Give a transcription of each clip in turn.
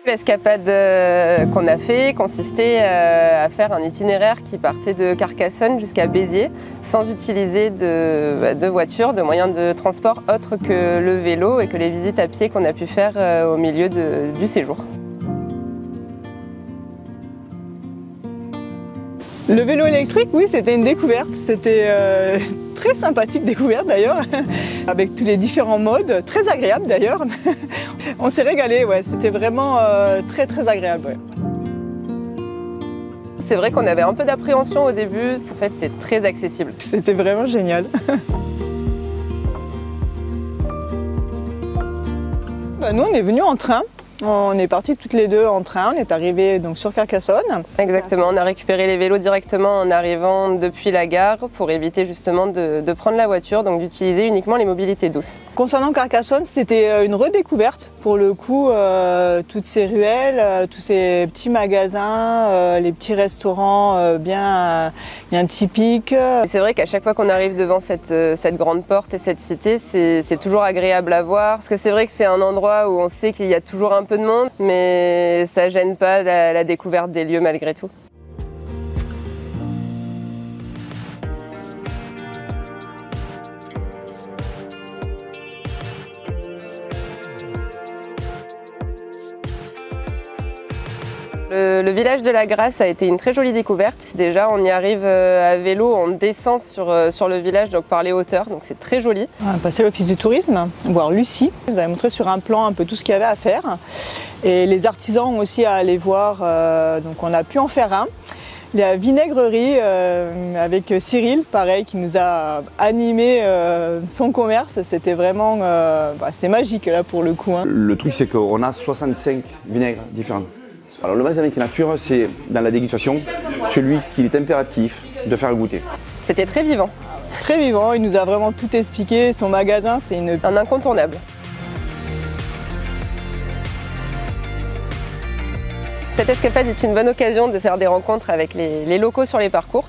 L'escapade qu'on a fait consistait à faire un itinéraire qui partait de Carcassonne jusqu'à Béziers sans utiliser de voiture, de moyens de transport autres que le vélo et que les visites à pied qu'on a pu faire au milieu du séjour. Le vélo électrique, oui, c'était une découverte. C'était très sympathique découverte d'ailleurs, avec tous les différents modes, très agréable d'ailleurs. On s'est régalé, ouais, c'était vraiment très agréable. Ouais. C'est vrai qu'on avait un peu d'appréhension au début, en fait c'est très accessible. C'était vraiment génial. Nous on est venus en train. On est partis toutes les deux en train, on est arrivés donc sur Carcassonne. Exactement, on a récupéré les vélos directement en arrivant depuis la gare pour éviter justement de prendre la voiture, donc d'utiliser uniquement les mobilités douces. Concernant Carcassonne, c'était une redécouverte pour le coup, toutes ces ruelles, tous ces petits magasins, les petits restaurants bien typiques. C'est vrai qu'à chaque fois qu'on arrive devant cette grande porte et cette cité, c'est toujours agréable à voir, parce que c'est vrai que c'est un endroit où on sait qu'il y a toujours un peu de monde, mais ça gêne pas la découverte des lieux malgré tout. Le village de la Grasse a été une très jolie découverte. Déjà, on y arrive à vélo, on descend sur le village donc par les hauteurs, donc c'est très joli. On a passé l'office du tourisme, voir Lucie. Vous avez montré sur un plan un peu tout ce qu'il y avait à faire. Et les artisans ont aussi à aller voir, donc on a pu en faire un. La vinaigrerie avec Cyril, pareil, qui nous a animé son commerce. C'était vraiment, c'est magique là pour le coup. Hein. Le truc c'est qu'on a 65 vinaigres différents. Alors le magasin avec nature, c'est dans la dégustation, celui qu'il est impératif de faire goûter. C'était très vivant. Très vivant, il nous a vraiment tout expliqué. Son magasin, c'est un incontournable. Cette escapade est une bonne occasion de faire des rencontres avec les locaux sur les parcours,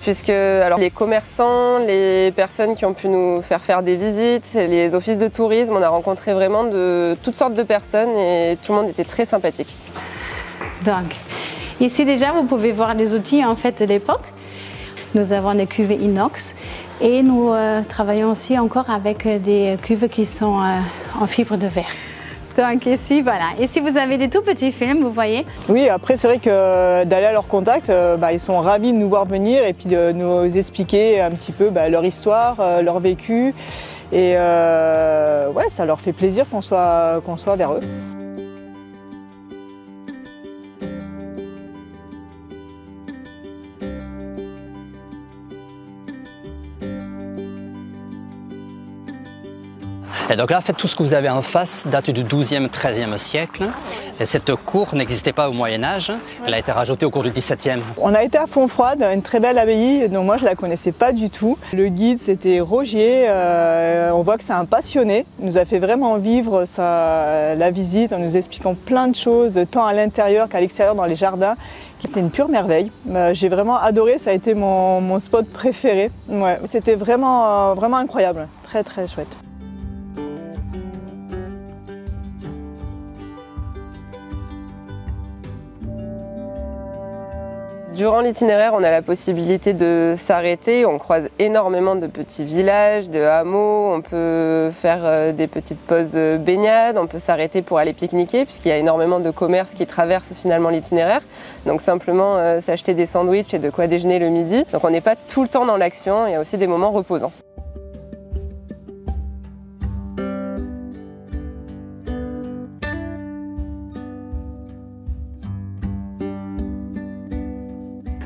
puisque alors, les commerçants, les personnes qui ont pu nous faire des visites, les offices de tourisme, on a rencontré vraiment de toutes sortes de personnes et tout le monde était très sympathique. Donc, ici déjà, vous pouvez voir les outils en fait de l'époque. Nous avons des cuves inox et nous travaillons aussi encore avec des cuves qui sont en fibre de verre. Donc ici, voilà. Ici, vous avez des tout petits films, vous voyez. Oui, après, c'est vrai que d'aller à leur contact, ils sont ravis de nous voir venir et puis de nous expliquer un petit peu leur histoire, leur vécu. Et ouais, ça leur fait plaisir qu'on soit vers eux. Et donc là, en fait, tout ce que vous avez en face date du XIIe, XIIIe siècle. Et cette cour n'existait pas au Moyen-Âge. Elle a été rajoutée au cours du XVIIe. On a été à Fontfroide, une très belle abbaye, dont moi je ne la connaissais pas du tout. Le guide, c'était Rogier. On voit que c'est un passionné. Il nous a fait vraiment vivre la visite en nous expliquant plein de choses, tant à l'intérieur qu'à l'extérieur dans les jardins. C'est une pure merveille. J'ai vraiment adoré, ça a été mon spot préféré. Ouais, c'était vraiment incroyable, très chouette. Durant l'itinéraire, on a la possibilité de s'arrêter. On croise énormément de petits villages, de hameaux. On peut faire des petites pauses baignade. On peut s'arrêter pour aller pique-niquer puisqu'il y a énormément de commerces qui traversent finalement l'itinéraire. Donc simplement s'acheter des sandwichs et de quoi déjeuner le midi. Donc on n'est pas tout le temps dans l'action. Il y a aussi des moments reposants.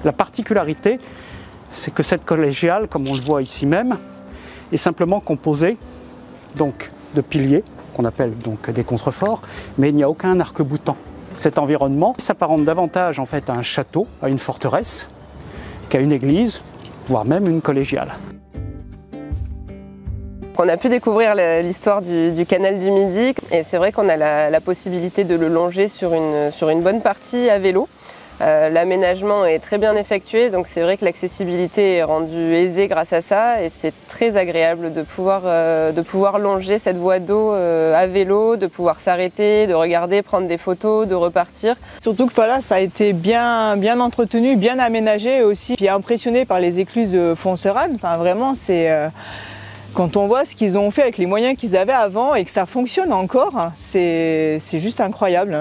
La particularité, c'est que cette collégiale, comme on le voit ici même, est simplement composée donc, de piliers, qu'on appelle donc des contreforts, mais il n'y a aucun arc-boutant. Cet environnement s'apparente davantage en fait à un château, à une forteresse, qu'à une église, voire même une collégiale. On a pu découvrir l'histoire du canal du Midi et c'est vrai qu'on a la possibilité de le longer sur une bonne partie à vélo. L'aménagement est très bien effectué, donc c'est vrai que l'accessibilité est rendue aisée grâce à ça et c'est très agréable de pouvoir longer cette voie d'eau à vélo, de pouvoir s'arrêter, de regarder, prendre des photos, de repartir. Surtout que voilà, ça a été bien entretenu, bien aménagé aussi, puis impressionné par les écluses de Fonserane. Enfin vraiment, c'est quand on voit ce qu'ils ont fait avec les moyens qu'ils avaient avant et que ça fonctionne encore, c'est juste incroyable.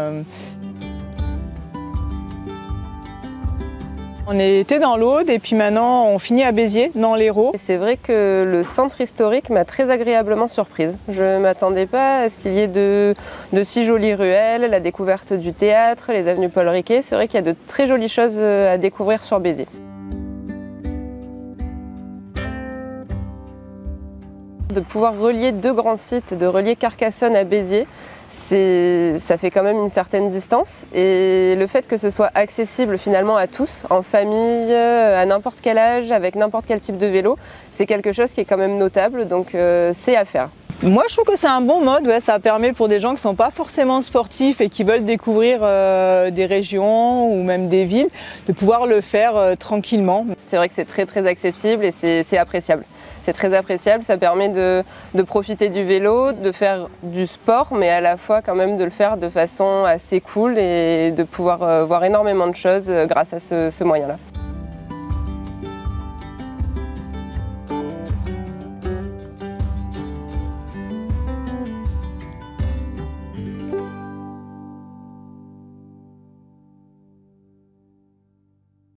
On était dans l'Aude et puis maintenant on finit à Béziers, dans l'Hérault. C'est vrai que le centre historique m'a très agréablement surprise. Je ne m'attendais pas à ce qu'il y ait de si jolies ruelles, la découverte du théâtre, les avenues Paul Riquet. C'est vrai qu'il y a de très jolies choses à découvrir sur Béziers. De pouvoir relier deux grands sites, de relier Carcassonne à Béziers, ça fait quand même une certaine distance et le fait que ce soit accessible finalement à tous, en famille, à n'importe quel âge, avec n'importe quel type de vélo, c'est quelque chose qui est quand même notable, donc c'est à faire. Moi je trouve que c'est un bon mode, ouais, ça permet pour des gens qui ne sont pas forcément sportifs et qui veulent découvrir des régions ou même des villes, de pouvoir le faire tranquillement. C'est vrai que c'est très accessible et c'est appréciable. C'est très appréciable, ça permet de profiter du vélo, de faire du sport, mais à la fois quand même de le faire de façon assez cool et de pouvoir voir énormément de choses grâce à ce moyen-là.